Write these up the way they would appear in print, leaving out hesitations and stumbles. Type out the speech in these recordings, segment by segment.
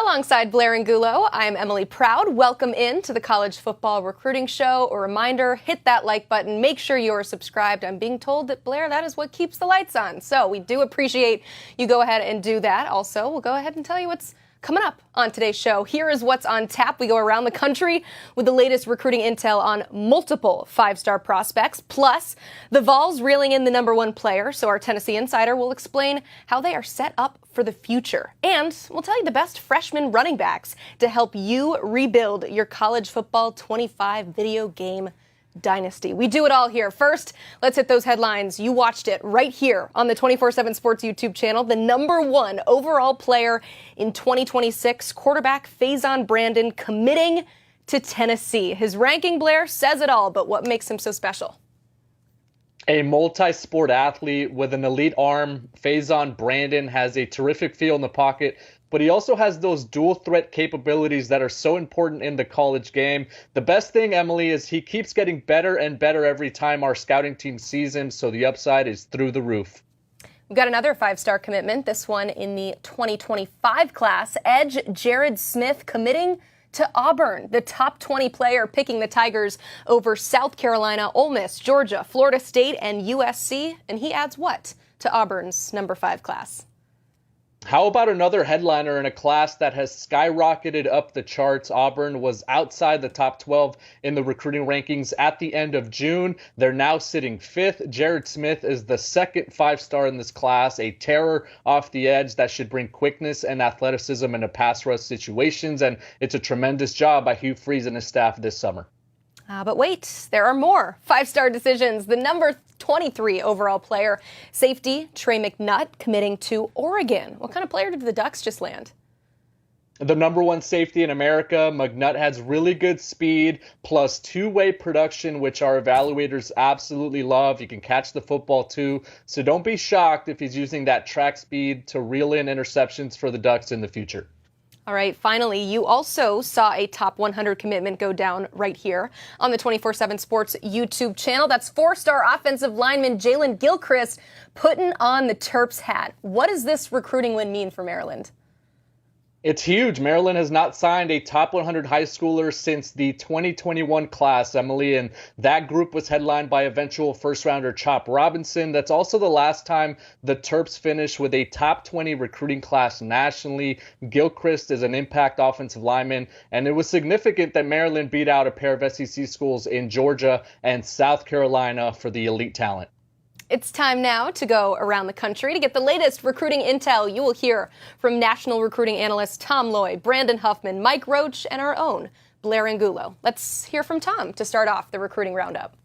Alongside Blair Angulo, I'm Emily Proud. Welcome in to the College Football Recruiting Show. A reminder, hit that like button. Make sure you're subscribed. I'm being told that, Blair, that is what keeps the lights on. So we do appreciate you go ahead and do that. Also, we'll go ahead and tell you what's coming up on today's show. Here is what's on tap. We go around the country with the latest recruiting intel on multiple five-star prospects, plus the Vols reeling in the number one player. So our Tennessee insider will explain how they are set up for the future. And we'll tell you the best freshman running backs to help you rebuild your college football 25 video game dynasty. We do it all here. First, let's hit those headlines. You watched it right here on the 24/7 Sports YouTube channel. The number one overall player in 2026, quarterback Faizon Brandon, committing to Tennessee. His ranking, Blair, says it all, but what makes him so special? A multi-sport athlete with an elite arm, Faizon Brandon has a terrific feel in the pocket, but he also has those dual threat capabilities that are so important in the college game. The best thing, Emily, is he keeps getting better and better every time our scouting team sees him, so the upside is through the roof. We've got another five-star commitment, this one in the 2025 class. Edge Jared Smith committing to Auburn, the top 20 player picking the Tigers over South Carolina, Ole Miss, Georgia, Florida State, and USC. And he adds what to Auburn's number 5 class? How about another headliner in a class that has skyrocketed up the charts? Auburn was outside the top 12 in the recruiting rankings at the end of June. They're now sitting 5th. Jared Smith is the second five-star in this class, a terror off the edge that should bring quickness and athleticism into pass rush situations, and it's a tremendous job by Hugh Freeze and his staff this summer. But wait, there are more five-star decisions. The number 23 overall player, safety Trey McNutt, committing to Oregon. What kind of player did the Ducks just land? The number one safety in America, McNutt has really good speed plus two-way production, which our evaluators absolutely love. He can catch the football too, so don't be shocked if he's using that track speed to reel in interceptions for the Ducks in the future. All right, finally, you also saw a top 100 commitment go down right here on the 24/7 Sports YouTube channel. That's 4-star offensive lineman Jalen Gilchrist putting on the Terps hat. What does this recruiting win mean for Maryland? It's huge. Maryland has not signed a top 100 high schooler since the 2021 class, Emily, and that group was headlined by eventual first-rounder Chop Robinson. That's also the last time the Terps finished with a top 20 recruiting class nationally. Gilchrist is an impact offensive lineman, and it was significant that Maryland beat out a pair of SEC schools in Georgia and South Carolina for the elite talent. It's time now to go around the country to get the latest recruiting intel. You will hear from national recruiting analysts Tom Lloyd, Brandon Huffman, Mike Roach, and our own Blair Angulo. Let's hear from Tom to start off the recruiting roundup.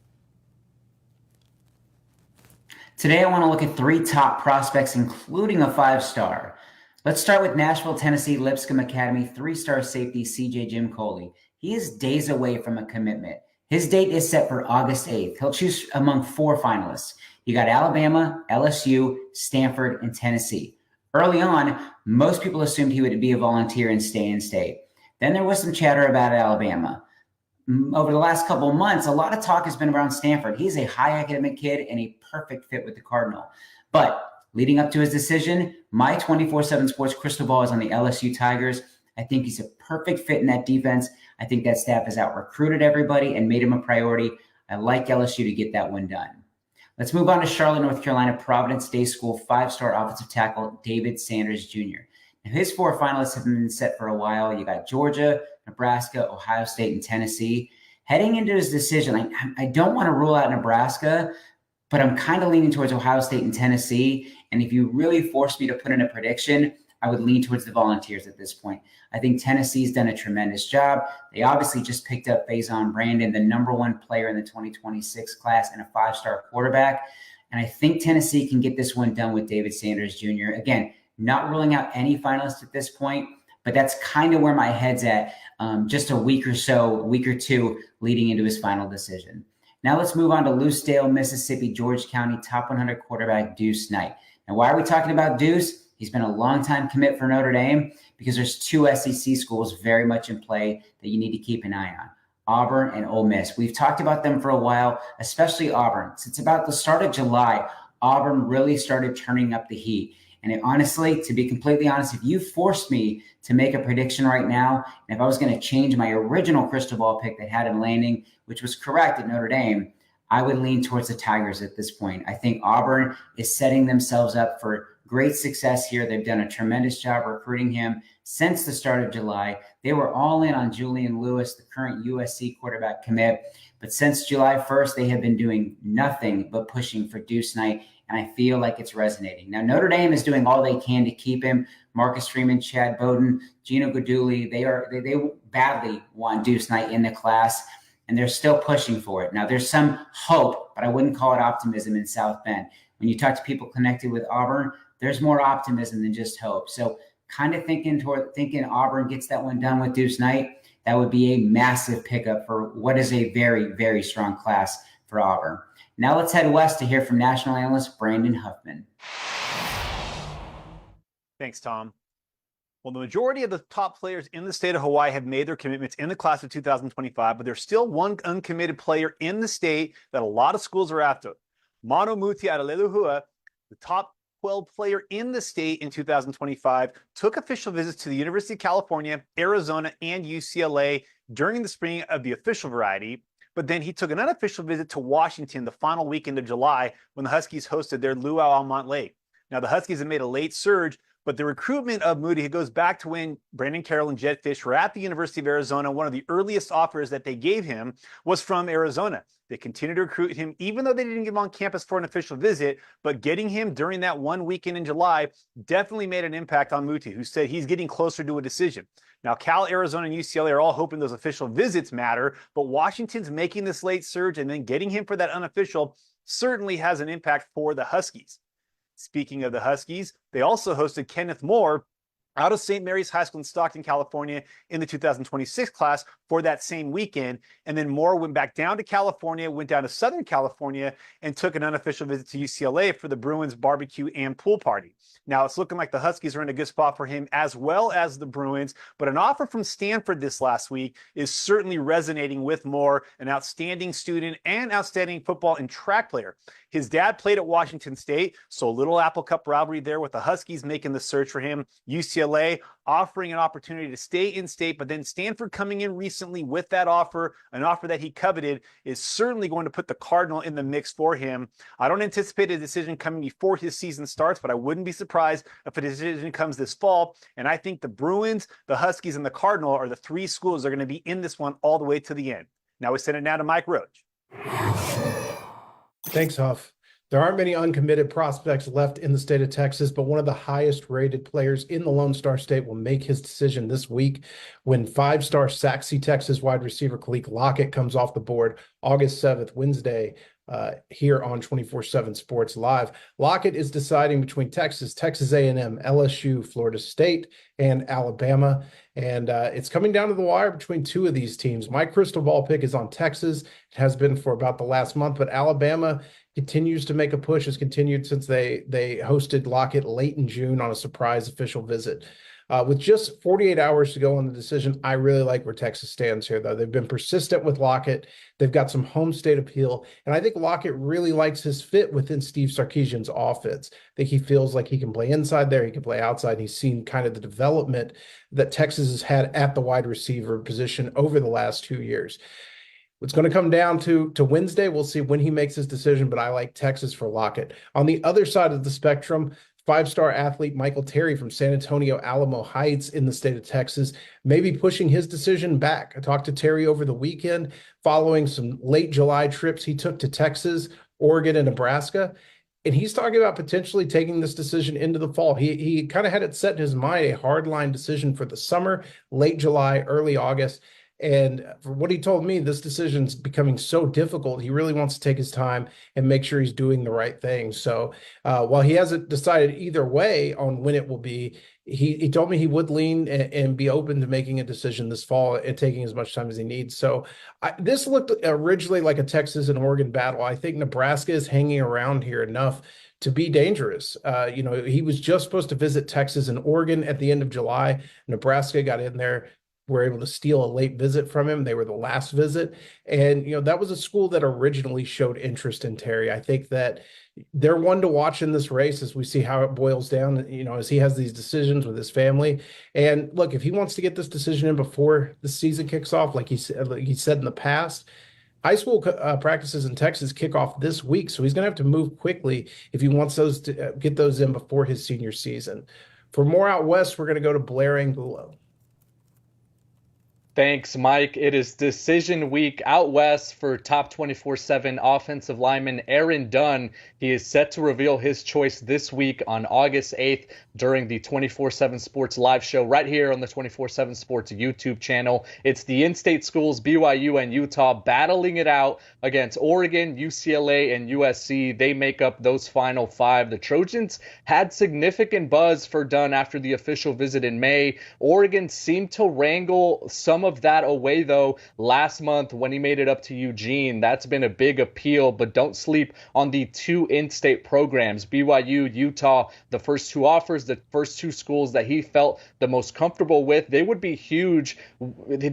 Today, I want to look at 3 top prospects, including a 5-star. Let's start with Nashville, Tennessee, Lipscomb Academy, 3-star safety CJ Jim Coley. He is days away from a commitment. His date is set for August 8th. He'll choose among 4 finalists. You got Alabama, LSU, Stanford, and Tennessee. Early on, most people assumed he would be a volunteer and stay in state. Then there was some chatter about Alabama. Over the last couple of months, a lot of talk has been around Stanford. He's a high academic kid and a perfect fit with the Cardinal. But leading up to his decision, my 24/7 Sports crystal ball is on the LSU Tigers. I think he's a perfect fit in that defense. I think that staff has out-recruited everybody and made him a priority. I like LSU to get that one done. Let's move on to Charlotte, North Carolina, Providence Day School 5-star offensive tackle David Sanders Jr. Now, his 4 finalists have been set for a while. You got Georgia, Nebraska, Ohio State, and Tennessee. Heading into his decision, I don't want to rule out Nebraska, but I'm kind of leaning towards Ohio State and Tennessee. And if you really force me to put in a prediction, I would lean towards the Volunteers at this point. I think Tennessee's done a tremendous job. They obviously just picked up Faizon Brandon, the number 1 player in the 2026 class and a 5-star quarterback. And I think Tennessee can get this one done with David Sanders Jr. Again, not ruling out any finalists at this point, but that's kind of where my head's at just a week or 2 leading into his final decision. Now let's move on to Lucedale, Mississippi, George County, top 100 quarterback Deuce Knight. Now, why are we talking about Deuce? He's been a long-time commit for Notre Dame because there's 2 SEC schools very much in play that you need to keep an eye on, Auburn and Ole Miss. We've talked about them for a while, especially Auburn. Since about the start of July, Auburn really started turning up the heat. Honestly, to be completely honest, if you forced me to make a prediction right now, and if I was going to change my original crystal ball pick that had him landing, which was correct at Notre Dame, I would lean towards the Tigers at this point. I think Auburn is setting themselves up for great success here. They've done a tremendous job recruiting him since the start of July. They were all in on Julian Lewis, the current USC quarterback commit. But since July 1st, they have been doing nothing but pushing for Deuce Knight, and I feel like it's resonating. Now, Notre Dame is doing all they can to keep him. Marcus Freeman, Chad Bowden, Gino Guidugli, they badly want Deuce Knight in the class, and they're still pushing for it. Now, there's some hope, but I wouldn't call it optimism in South Bend. When you talk to people connected with Auburn, there's more optimism than just hope. So kind of thinking Auburn gets that one done with Deuce Knight. That would be a massive pickup for what is a very, very strong class for Auburn. Now let's head west to hear from national analyst Brandon Huffman. Thanks, Tom. Well, the majority of the top players in the state of Hawaii have made their commitments in the class of 2025, but there's still one uncommitted player in the state that a lot of schools are after. Mano Muti out of Leluhua, the top 12 player in the state in 2025, took official visits to the University of California, Arizona, and UCLA during the spring of the official variety. But then he took an unofficial visit to Washington the final weekend of July when the Huskies hosted their luau on Montlake. Now, the Huskies have made a late surge, but the recruitment of Moody goes back to when Brandon Carroll and Jedd Fisch were at the University of Arizona. One of the earliest offers that they gave him was from Arizona. They continued to recruit him, even though they didn't get him on campus for an official visit, but getting him during that one weekend in July definitely made an impact on Muti, who said he's getting closer to a decision. Now, Cal, Arizona, and UCLA are all hoping those official visits matter, but Washington's making this late surge and then getting him for that unofficial certainly has an impact for the Huskies. Speaking of the Huskies, they also hosted Kenneth Moore out of St. Mary's High School in Stockton, California in the 2026 class for that same weekend. And then Moore went back down to California, went down to Southern California, and took an unofficial visit to UCLA for the Bruins barbecue and pool party. Now, it's looking like the Huskies are in a good spot for him as well as the Bruins, but an offer from Stanford this last week is certainly resonating with Moore, an outstanding student and outstanding football and track player. His dad played at Washington State, so a little Apple Cup rivalry there with the Huskies making the search for him. UCLA offering an opportunity to stay in state, but then Stanford coming in recently with that offer, an offer that he coveted, is certainly going to put the Cardinal in the mix for him. I don't anticipate a decision coming before his season starts, but I wouldn't be surprised if a decision comes this fall. And I think the Bruins, the Huskies, and the Cardinal are the three schools that are going to be in this one all the way to the end. Now we send it now to Mike Roach. Thanks, Huff. There aren't many uncommitted prospects left in the state of Texas, but one of the highest rated players in the Lone Star State will make his decision this week when five-star Sac Texas wide receiver Kaliq Lockett comes off the board August 7th, Wednesday, here on 24/7 Sports Live. Lockett is deciding between Texas A&M, LSU, Florida State, and Alabama. And it's coming down to the wire between two of these teams. My crystal ball pick is on Texas. It has been for about the last month, but Alabama continues to make a push, has continued since they hosted Lockett late in June on a surprise official visit. With just 48 hours to go on the decision, I really like where Texas stands here, though. They've been persistent with Lockett. They've got some home state appeal, and I think Lockett really likes his fit within Steve Sarkisian's offense. I think he feels like he can play inside there, he can play outside. He's seen kind of the development that Texas has had at the wide receiver position over the last 2 years. It's going to come down to Wednesday. We'll see when he makes his decision, but I like Texas for Lockett. On the other side of the spectrum, five-star athlete Michael Terry from San Antonio Alamo Heights in the state of Texas may be pushing his decision back. I talked to Terry over the weekend following some late July trips he took to Texas, Oregon, and Nebraska. And he's talking about potentially taking this decision into the fall. He kind of had it set in his mind, a hardline decision for the summer, late July, early August. And for what he told me, this decision's becoming so difficult. He really wants to take his time and make sure he's doing the right thing. So while he hasn't decided either way on when it will be, he told me he would lean and be open to making a decision this fall and taking as much time as he needs. So this looked originally like a Texas and Oregon battle. I think Nebraska is hanging around here enough to be dangerous. He was just supposed to visit Texas and Oregon at the end of July. Nebraska got in there, were able to steal a late visit from him. They were the last visit. And, that was a school that originally showed interest in Terry. I think that they're one to watch in this race as we see how it boils down, as he has these decisions with his family. And look, if he wants to get this decision in before the season kicks off, like he said in the past, high school practices in Texas kick off this week, so he's going to have to move quickly if he wants those to get those in before his senior season. For more out west, we're going to go to Blair Angulo. Thanks, Mike. It is decision week out west for top 24/7 offensive lineman Aaron Dunn. He is set to reveal his choice this week on August 8th during the 24/7 Sports live show right here on the 24/7 Sports YouTube channel. It's the in-state schools, BYU and Utah, battling it out against Oregon, UCLA, and USC. They make up those final five. The Trojans had significant buzz for Dunn after the official visit in May. Oregon seemed to wrangle some of that away, though, last month when he made it up to Eugene. That's been a big appeal, but don't sleep on the two in-state programs, BYU, Utah, the first two offers, the first two schools that he felt the most comfortable with. They would be huge.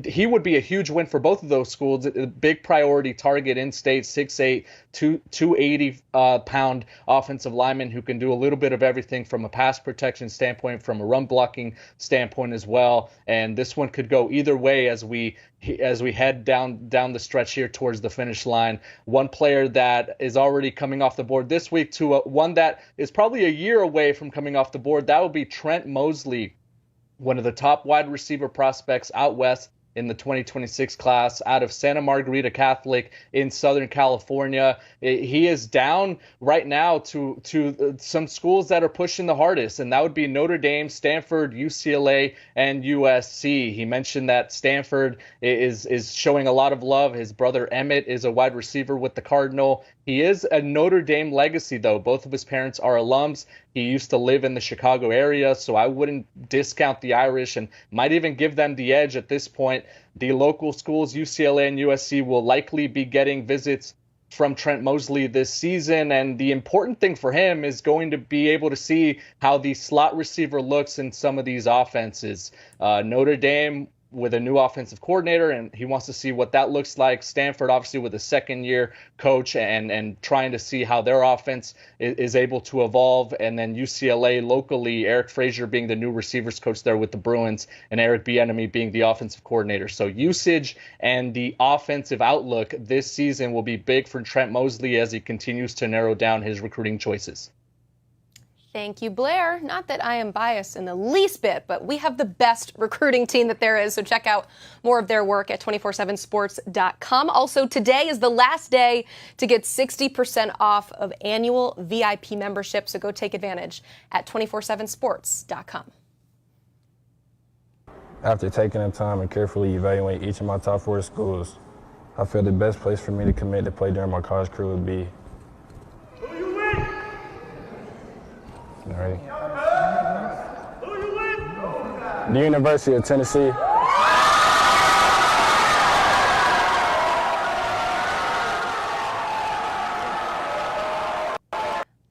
He would be a huge win for both of those schools. A big priority target in-state, 6'8", 280-pound offensive lineman who can do a little bit of everything from a pass protection standpoint, from a run blocking standpoint as well. And this one could go either way as we head down the stretch here towards the finish line. One player that is already coming off the board this week to one that is probably a year away from coming off the board, that would be Trent Mosley, one of the top wide receiver prospects out west in the 2026 class out of Santa Margarita Catholic in Southern California. He is down right now to some schools that are pushing the hardest, and that would be Notre Dame, Stanford, UCLA, and USC. He mentioned that Stanford is showing a lot of love. His brother Emmett is a wide receiver with the Cardinal. He is a Notre Dame legacy, though. Both of his parents are alums. He used to live in the Chicago area, so I wouldn't discount the Irish and might even give them the edge at this point. The local schools, UCLA and USC, will likely be getting visits from Trent Mosley this season, and the important thing for him is going to be able to see how the slot receiver looks in some of these offenses. Notre Dame with a new offensive coordinator, and he wants to see what that looks like. Stanford, obviously, with a second-year coach and trying to see how their offense is able to evolve. And then UCLA locally, Eric Frazier being the new receivers coach there with the Bruins, and Eric Bieniemy being the offensive coordinator. So usage and the offensive outlook this season will be big for Trent Mosley as he continues to narrow down his recruiting choices. Thank you, Blair. Not that I am biased in the least bit, but we have the best recruiting team that there is, so check out more of their work at 247sports.com. Also, today is the last day to get 60% off of annual VIP membership, so go take advantage at 247sports.com. After taking the time and carefully evaluating each of my top 4 schools, I feel the best place for me to commit to play during my college career would be the University of Tennessee.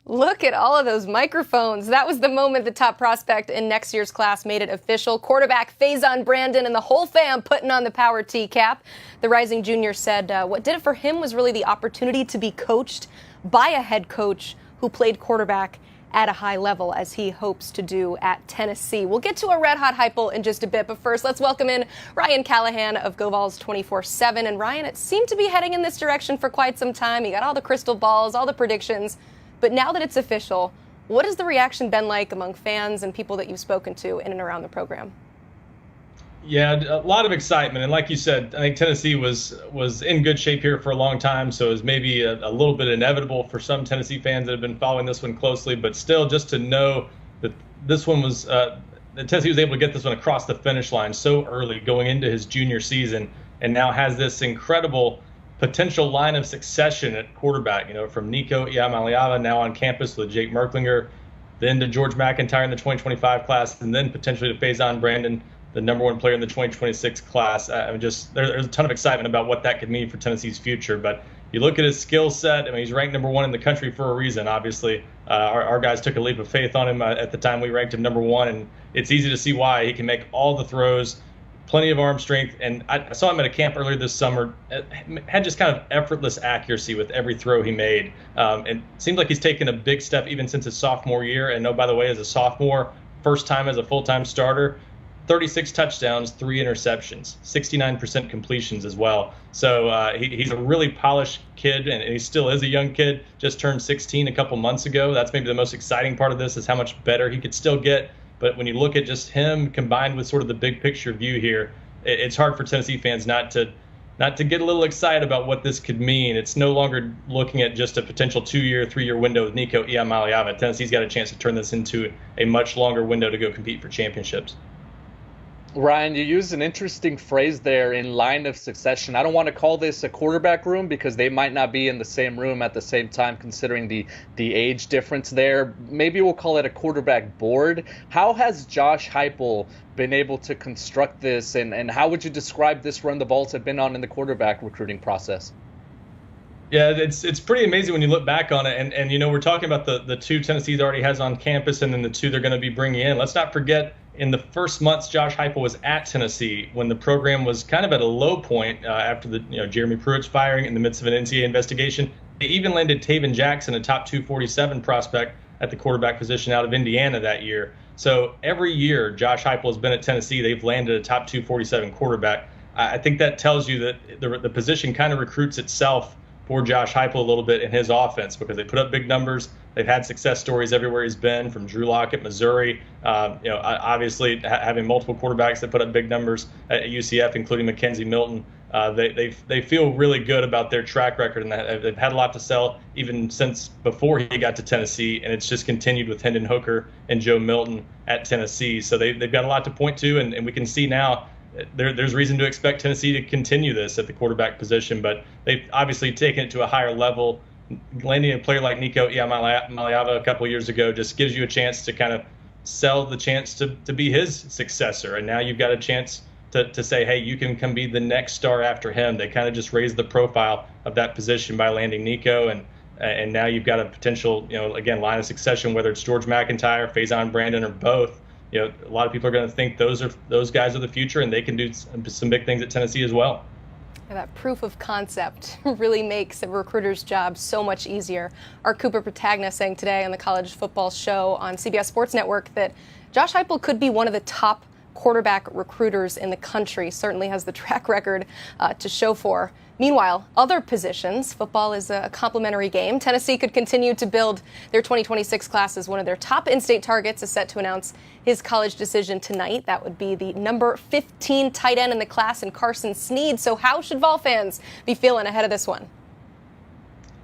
Look at all of those microphones. That was the moment the top prospect in next year's class made it official. Quarterback Faizon Brandon and the whole fam putting on the Power T cap. The rising junior said what did it for him was really the opportunity to be coached by a head coach who played quarterback at a high level, as he hopes to do at Tennessee. We'll get to a red-hot Heupel in just a bit, but first, let's welcome in Ryan Callahan of Vols 24/7. And Ryan, it seemed to be heading in this direction for quite some time. You got all the crystal balls, all the predictions, but now that it's official, what has the reaction been like among fans and people that you've spoken to in and around the program? Yeah, a lot of excitement, and like you said, I think Tennessee was in good shape here for a long time, so it was maybe a little bit inevitable for some Tennessee fans that have been following this one closely, but still, just to know that this one was that Tennessee was able to get this one across the finish line so early going into his junior season, and now has this incredible potential line of succession at quarterback, from Nico Iamaleava now on campus with Jake Merklinger, then to George McIntyre in the 2025 class, and then potentially to Faizon Brandon, the number 1 player in the 2026 class. There's a ton of excitement about what that could mean for Tennessee's future. But you look at his skill set. He's ranked number 1 in the country for a reason. Obviously, our guys took a leap of faith on him at the time we ranked him number 1, and it's easy to see why. He can make all the throws, plenty of arm strength, and I saw him at a camp earlier this summer. Had just kind of effortless accuracy with every throw he made. And seems like he's taken a big step even since his sophomore year. And oh, by the way, as a sophomore, first time as a full-time starter, 36 touchdowns, 3 interceptions, 69% completions as well. So he's a really polished kid, and he still is a young kid. Just turned 16 a couple months ago. That's maybe the most exciting part of this, is how much better he could still get. But when you look at just him combined with sort of the big picture view here, it's hard for Tennessee fans not to get a little excited about what this could mean. It's no longer looking at just a potential 2-year, 3-year window with Nico Iamaleava. Tennessee's got a chance to turn this into a much longer window to go compete for championships. Ryan, you used an interesting phrase there, in line of succession. I don't want to call this a quarterback room because they might not be in the same room at the same time, considering the age difference there. Maybe we'll call it a quarterback board. How has Josh Heupel been able to construct this, and how would you describe this run the Vols have been on in the quarterback recruiting process? Yeah, it's pretty amazing when you look back on it. And you know, we're talking about the 2 Tennessee's already has on campus, and then the 2 they're going to be bringing in. Let's not forget, in the first months Josh Heupel was at Tennessee, when the program was kind of at a low point after the Jeremy Pruitt's firing in the midst of an NCAA investigation. They even landed Taven Jackson, a top 247 prospect at the quarterback position out of Indiana that year. So every year Josh Heupel has been at Tennessee, they've landed a top 247 quarterback. I think that tells you that the position kind of recruits itself for Josh Heupel a little bit in his offense, because they put up big numbers. They've had success stories everywhere he's been, from Drew Lockett, Missouri. Obviously having multiple quarterbacks that put up big numbers at UCF, including Mackenzie Milton. They feel really good about their track record, and they've had a lot to sell even since before he got to Tennessee, and it's just continued with Hendon Hooker and Joe Milton at Tennessee. So they've got a lot to point to, and we can see now there's reason to expect Tennessee to continue this at the quarterback position, but they've obviously taken it to a higher level. Landing a player like Nico Iamaleava a couple of years ago just gives you a chance to kind of sell the chance to be his successor. And now you've got a chance to say, hey, you can come be the next star after him. They kind of just raised the profile of that position by landing Nico, and now you've got a potential, again, line of succession, whether it's George McIntyre, Faizon Brandon, or both. A lot of people are going to think those guys are the future, and they can do some big things at Tennessee as well. That proof of concept really makes a recruiter's job so much easier. Our Cooper Patagna saying today on the College Football Show on CBS Sports Network that Josh Heupel could be one of the top quarterback recruiters in the country. Certainly has the track record to show for. Meanwhile, other positions, football is a complementary game. Tennessee could continue to build their 2026 class as one of their top in-state targets is set to announce his college decision tonight. That would be the number 15 tight end in the class in Carson Sneed. So how should Vol fans be feeling ahead of this one?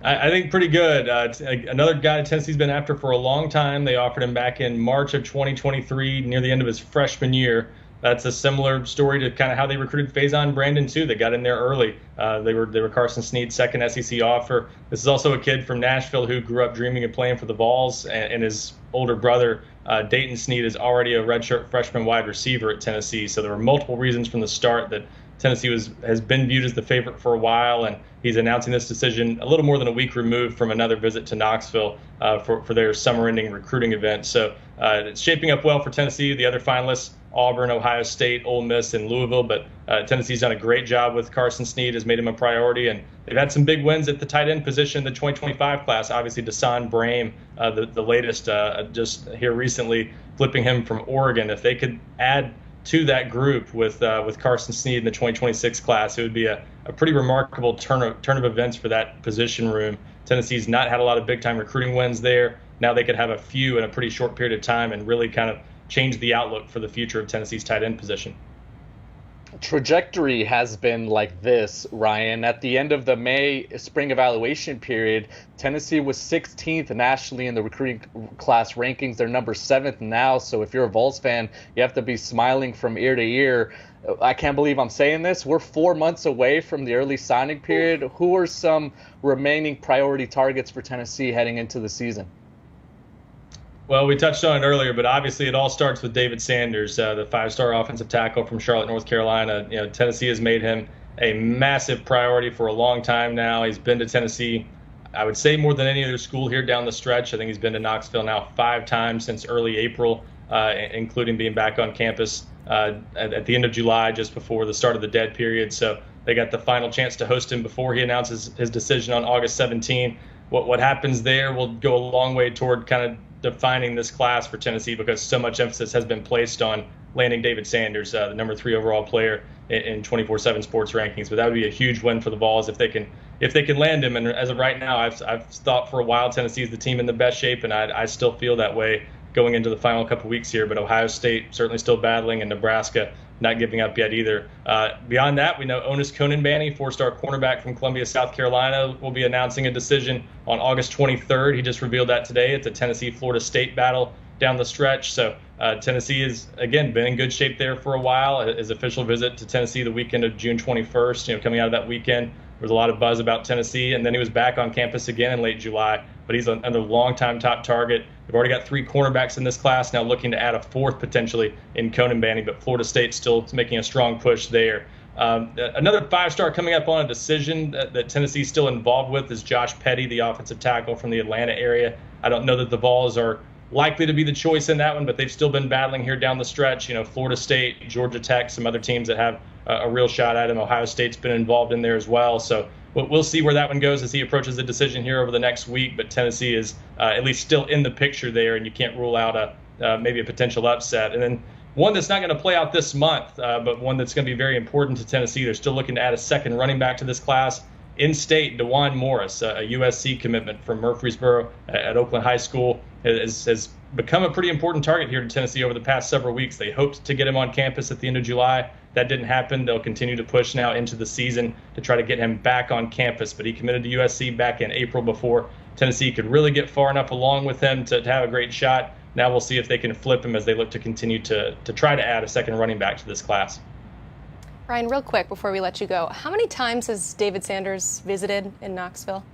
I think pretty good. Another guy Tennessee's been after for a long time. They offered him back in March of 2023, near the end of his freshman year. That's a similar story to kind of how they recruited Faizon Brandon, too. They got in there early. They were Carson Sneed's second SEC offer. This is also a kid from Nashville who grew up dreaming of playing for the Vols, and his older brother, Dayton Sneed, is already a redshirt freshman wide receiver at Tennessee. So there were multiple reasons from the start that Tennessee has been viewed as the favorite for a while, and he's announcing this decision a little more than a week removed from another visit to Knoxville for their summer-ending recruiting event. So it's shaping up well for Tennessee. The other finalists, Auburn, Ohio State, Ole Miss, and Louisville, but Tennessee's done a great job with Carson Sneed, has made him a priority, and they've had some big wins at the tight end position in the 2025 class. Obviously, Desan Brame, the latest, just here recently, flipping him from Oregon. If they could add to that group with Carson Sneed in the 2026 class, it would be a pretty remarkable turn of events for that position room. Tennessee's not had a lot of big-time recruiting wins there. Now they could have a few in a pretty short period of time and really kind of change the outlook for the future of Tennessee's tight end position. Trajectory has been like this, Ryan. At the end of the May spring evaluation period, Tennessee was 16th nationally in the recruiting class rankings. They're number 7th now. So if you're a Vols fan, you have to be smiling from ear to ear. I can't believe I'm saying this. We're 4 months away from the early signing period. Who are some remaining priority targets for Tennessee heading into the season? Well, we touched on it earlier, but obviously it all starts with David Sanders, the 5-star offensive tackle from Charlotte, North Carolina. Tennessee has made him a massive priority for a long time now. He's been to Tennessee, I would say, more than any other school here down the stretch. I think he's been to Knoxville now 5 times since early April, including being back on campus at the end of July, just before the start of the dead period. So they got the final chance to host him before he announces his decision on August 17. What happens there will go a long way toward kind of defining this class for Tennessee, because so much emphasis has been placed on landing David Sanders, the number 3 overall player in 24/7 Sports rankings. But that would be a huge win for the Vols if they can land him. And as of right now, I've thought for a while Tennessee is the team in the best shape, and I still feel that way going into the final couple weeks here. But Ohio State certainly still battling, and Nebraska not giving up yet either. Beyond that, we know Onis Konanbanny, 4-star cornerback from Columbia, South Carolina, will be announcing a decision on August 23rd. He just revealed that today. It's a Tennessee-Florida State battle down the stretch. So Tennessee has, again, been in good shape there for a while. His official visit to Tennessee the weekend of June 21st, coming out of that weekend, there was a lot of buzz about Tennessee, and then he was back on campus again in late July. But he's another long-time top target. They've already got 3 cornerbacks in this class, now looking to add a 4th potentially in Konanbanny, but Florida State still making a strong push there. Another 5-star coming up on a decision that Tennessee's still involved with is Josh Petty, the offensive tackle from the Atlanta area. I don't know that the Vols are likely to be the choice in that one, but they've still been battling here down the stretch. Florida State, Georgia Tech, some other teams that have a real shot at him. Ohio State's been involved in there as well. So we'll see where that one goes as he approaches the decision here over the next week. But Tennessee is at least still in the picture there, and you can't rule out maybe a potential upset. And then one that's not going to play out this month, but one that's going to be very important to Tennessee. They're still looking to add a second running back to this class. In-state, DeJuan Morris, a USC commitment from Murfreesboro at Oakland High School, has become a pretty important target here to Tennessee over the past several weeks. They hoped to get him on campus at the end of July. That didn't happen. They'll continue to push now into the season to try to get him back on campus. But he committed to USC back in April before Tennessee could really get far enough along with him to have a great shot. Now we'll see if they can flip him as they look to continue to try to add a second running back to this class. Ryan, real quick before we let you go, how many times has David Sanders visited in Knoxville?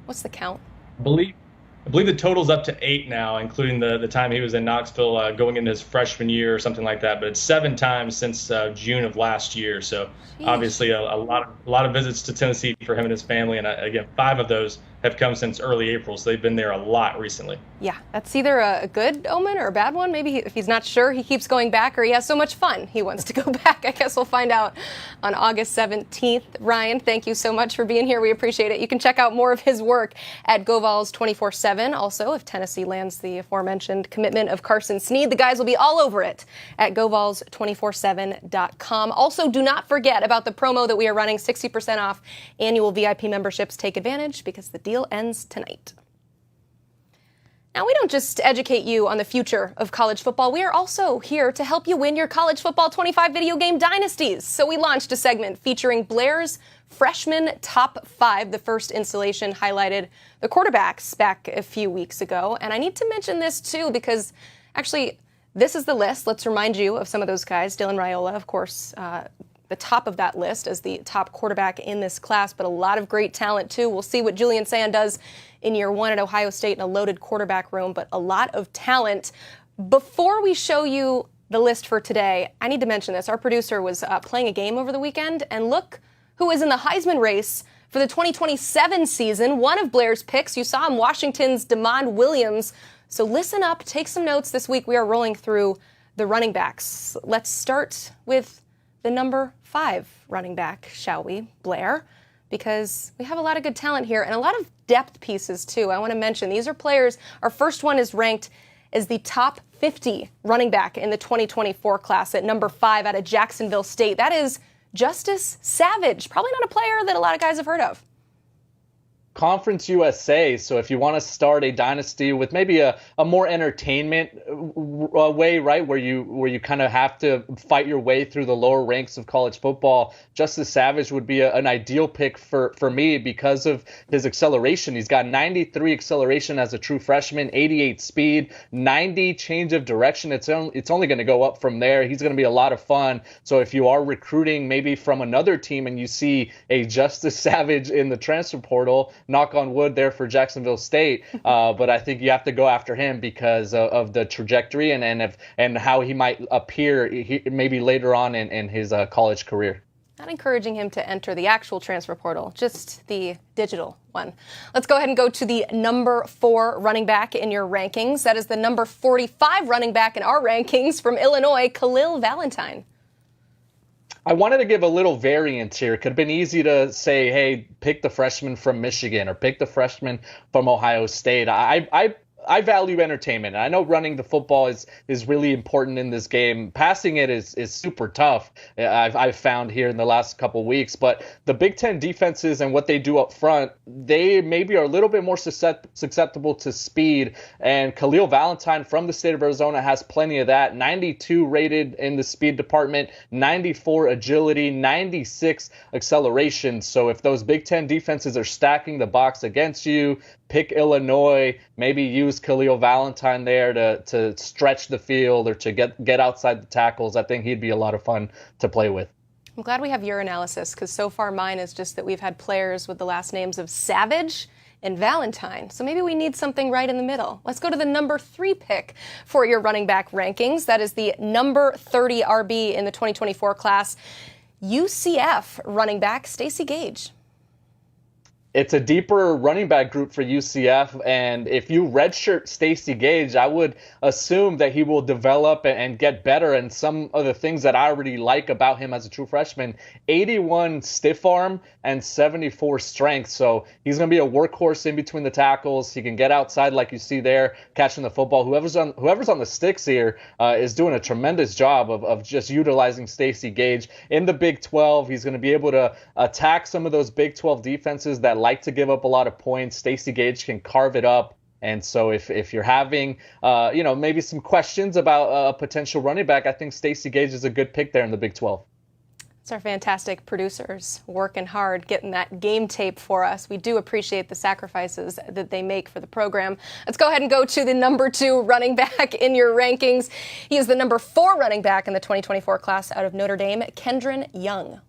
What's the count? I believe the total's up to 8 now, including the time he was in Knoxville going into his freshman year or something like that. But it's 7 times since June of last year. So obviously a lot of visits to Tennessee for him and his family. And again, 5 of those have come since early April. So they've been there a lot recently. Yeah, that's either a good omen or a bad one. Maybe if he's not sure, he keeps going back, or he has so much fun he wants to go back. I guess we'll find out on August 17th. Ryan, thank you so much for being here. We appreciate it. You can check out more of his work at GoVols 24/7. Also, if Tennessee lands the aforementioned commitment of Carson Sneed, the guys will be all over it at GoVols247.com. Also, do not forget about the promo that we are running, 60% off annual VIP memberships. Take advantage because the deal ends tonight. Now, we don't just educate you on the future of college football. We are also here to help you win your college football 25 video game dynasties. So we launched a segment featuring Blair's freshman top 5. The first installation highlighted the quarterbacks back a few weeks ago. And I need to mention this, too, because actually this is the list. Let's remind you of some of those guys. Dylan Raiola, of course, the top of that list as the top quarterback in this class, but a lot of great talent, too. We'll see what Julian Sand does in year 1 at Ohio State in a loaded quarterback room, but a lot of talent. Before we show you the list for today, I need to mention this. Our producer was playing a game over the weekend, and look who is in the Heisman race for the 2027 season. One of Blair's picks, you saw him, Washington's DeMond Williams. So listen up, take some notes. This week we are rolling through the running backs. Let's start with the number 5 running back, shall we, Blair? Because we have a lot of good talent here and a lot of depth pieces, too. I want to mention these are players. Our first one is ranked as the top 50 running back in the 2024 class at number 5 out of Jacksonville State. That is Justice Savage. Probably not a player that a lot of guys have heard of. Conference USA. So if you want to start a dynasty with maybe a more entertainment way, right, where you kind of have to fight your way through the lower ranks of college football, Justice Savage would be an ideal pick for me because of his acceleration. He's got 93 acceleration as a true freshman, 88 speed, 90 change of direction. It's only going to go up from there. He's going to be a lot of fun. So if you are recruiting maybe from another team and you see a Justice Savage in the transfer portal, knock on wood there for Jacksonville State, but I think you have to go after him because of the trajectory and how he might appear maybe later on in his college career. Not encouraging him to enter the actual transfer portal, just the digital one. Let's go ahead and go to the number 4 running back in your rankings. That is the number 45 running back in our rankings from Illinois, Khil Valentine. I wanted to give a little variant here. It could have been easy to say, hey, pick the freshman from Michigan or pick the freshman from Ohio State. I value entertainment. I know running the football is really important in this game. Passing it is super tough, I've found here in the last couple weeks. But the Big Ten defenses and what they do up front, they maybe are a little bit more susceptible to speed. And Khil Valentine from the state of Arizona has plenty of that. 92 rated in the speed department, 94 agility, 96 acceleration. So if those Big Ten defenses are stacking the box against you, pick Illinois, maybe use Khil Valentine there to stretch the field or to get outside the tackles. I think he'd be a lot of fun to play with. I'm glad we have your analysis, because so far mine is just that we've had players with the last names of Savage and Valentine. So maybe we need something right in the middle. Let's go to the number 3 pick for your running back rankings. That is the number 30 RB in the 2024 class, UCF running back Stacy Gage. It's a deeper running back group for UCF, and if you redshirt Stacy Gage, I would assume that he will develop and get better. And some of the things that I already like about him as a true freshman, 81 stiff arm and 74 strength. So he's going to be a workhorse in between the tackles. He can get outside like you see there, catching the football. Whoever's on the sticks here is doing a tremendous job of just utilizing Stacy Gage. In the Big 12, he's going to be able to attack some of those Big 12 defenses that like to give up a lot of points. Stacy Gage can carve it up. And so if you're having, maybe some questions about a potential running back, I think Stacy Gage is a good pick there in the Big 12. It's our fantastic producers working hard, getting that game tape for us. We do appreciate the sacrifices that they make for the program. Let's go ahead and go to the number 2 running back in your rankings. He is the number 4 running back in the 2024 class out of Notre Dame, Kendron Young.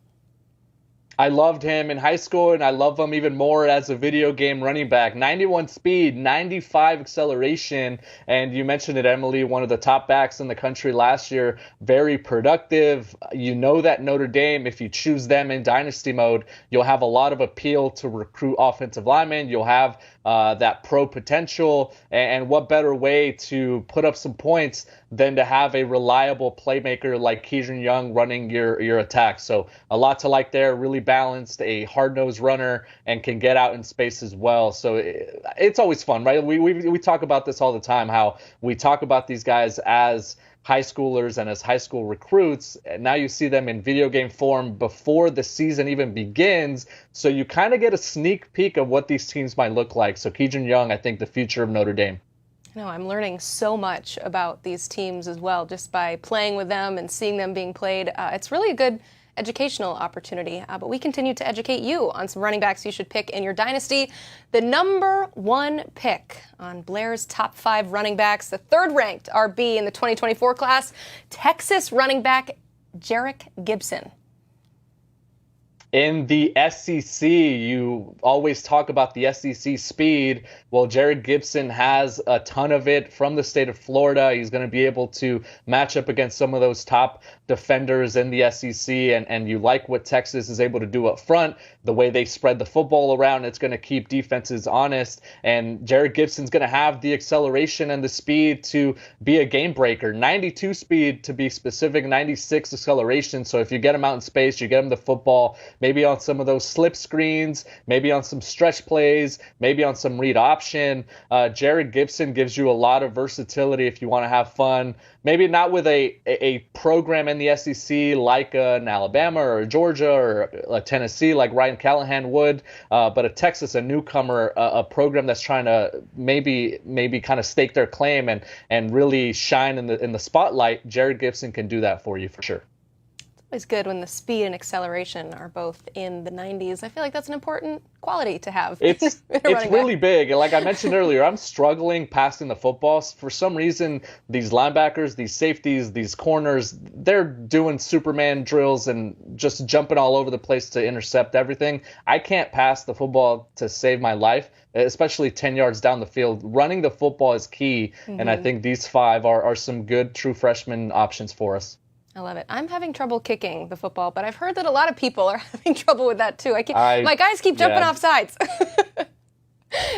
I loved him in high school, and I love him even more as a video game running back. 91 speed, 95 acceleration, and you mentioned it, Emily, one of the top backs in the country last year. Very productive. You know that Notre Dame, if you choose them in dynasty mode, you'll have a lot of appeal to recruit offensive linemen. You'll have that pro potential, and what better way to put up some points than to have a reliable playmaker like Kendron Young running your attack. So a lot to like there, really balanced, a hard-nosed runner, and can get out in space as well. So it's always fun, right? We talk about this all the time, how we talk about these guys as high schoolers and as high school recruits, and now you see them in video game form before the season even begins, so you kind of get a sneak peek of what these teams might look like. So Kendron Young, I think, the future of Notre Dame. No, I'm learning so much about these teams as well, just by playing with them and seeing them being played. It's really a good educational opportunity, but we continue to educate you on some running backs you should pick in your dynasty. The number 1 pick on Blair's top 5 running backs, the 3rd ranked RB in the 2024 class, Texas running back Jerrick Gibson. In the SEC, you always talk about the SEC speed. Well, Jerrick Gibson has a ton of it from the state of Florida. He's going to be able to match up against some of those top defenders in the SEC, and you like what Texas is able to do up front, the way they spread the football around. It's going to keep defenses honest, and Jerrick Gibson's going to have the acceleration and the speed to be a game breaker. 92 speed to be specific, 96 acceleration. So if you get him out in space, you get him the football, maybe on some of those slip screens, maybe on some stretch plays, maybe on some read option. Jerrick Gibson gives you a lot of versatility if you want to have fun. Maybe not with a program in the SEC like an Alabama or a Georgia or a Tennessee like Ryan Callahan would, but a Texas, a newcomer, a program that's trying to maybe kind of stake their claim and really shine in the spotlight. Jerrick Gibson can do that for you for sure. It's good when the speed and acceleration are both in the 90s. I feel like that's an important quality to have. It's really big. Like I mentioned earlier, I'm struggling passing the football. For some reason, these linebackers, these safeties, these corners, they're doing Superman drills and just jumping all over the place to intercept everything. I can't pass the football to save my life, especially 10 yards down the field. Running the football is key, and I think these 5 are some good true freshman options for us. I love it. I'm having trouble kicking the football, but I've heard that a lot of people are having trouble with that too. My guys keep jumping off sides.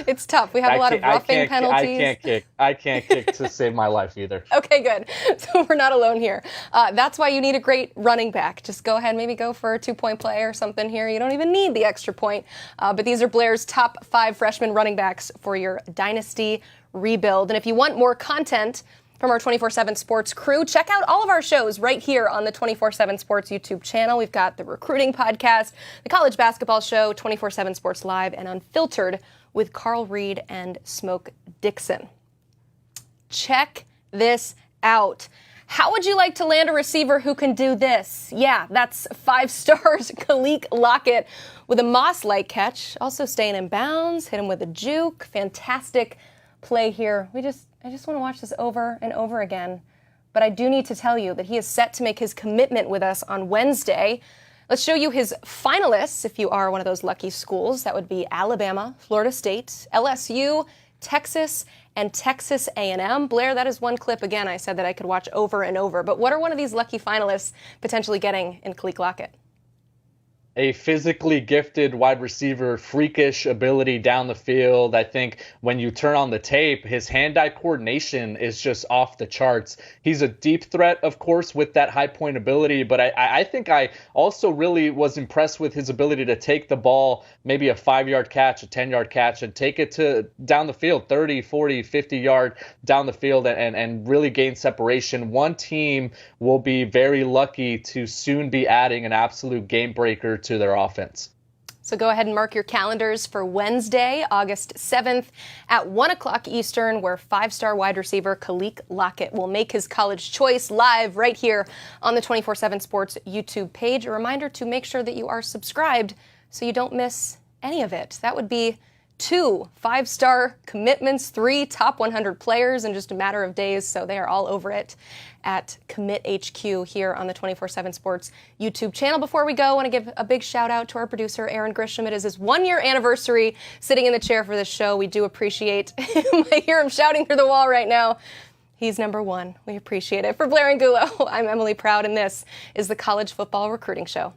It's tough. We have a lot of roughing penalties. I can't kick to save my life either. Okay, good. So we're not alone here. That's why you need a great running back. Just go ahead, maybe go for a 2-point play or something here. You don't even need the extra point. But these are Blair's top 5 freshman running backs for your dynasty rebuild. And if you want more content from our 24/7 Sports crew, check out all of our shows right here on the 24/7 Sports YouTube channel. We've got the Recruiting Podcast, the College Basketball Show, 24/7 Sports Live, and Unfiltered with Carl Reed and Smoke Dixon. Check this out. How would you like to land a receiver who can do this? Yeah, that's 5 stars Kaliq Lockett with a Moss-like catch, also staying in bounds, hit him with a juke. Fantastic play here. I just want to watch this over and over again. But I do need to tell you that he is set to make his commitment with us on Wednesday. Let's show you his finalists if you are one of those lucky schools. That would be Alabama, Florida State, LSU, Texas, and Texas A&M. Blair, that is one clip, again, I said that I could watch over and over. But what are one of these lucky finalists potentially getting in Kaliq Lockett? A physically gifted wide receiver, freakish ability down the field. I think when you turn on the tape, his hand-eye coordination is just off the charts. He's a deep threat, of course, with that high point ability, but I think I also really was impressed with his ability to take the ball, maybe a 5-yard catch, a 10-yard catch, and take it to down the field, 30, 40, 50-yard down the field and really gain separation. One team will be very lucky to soon be adding an absolute game breaker to their offense. So go ahead and mark your calendars for Wednesday, August 7th at 1 o'clock Eastern, where 5-star wide receiver Kaliq Lockett will make his college choice live right here on the 24/7 Sports YouTube page. A reminder to make sure that you are subscribed so you don't miss any of it. That would be 2 5-star commitments, 3 top 100 players in just a matter of days. So they are all over it at Commit HQ here on the 24/7 Sports YouTube channel. Before we go, I want to give a big shout out to our producer, Aaron Grisham. It is his 1-year anniversary sitting in the chair for this show. We do appreciate him. I hear him shouting through the wall right now. He's number 1. We appreciate it. For Blair Angulo, I'm Emily Proud, and this is the College Football Recruiting Show.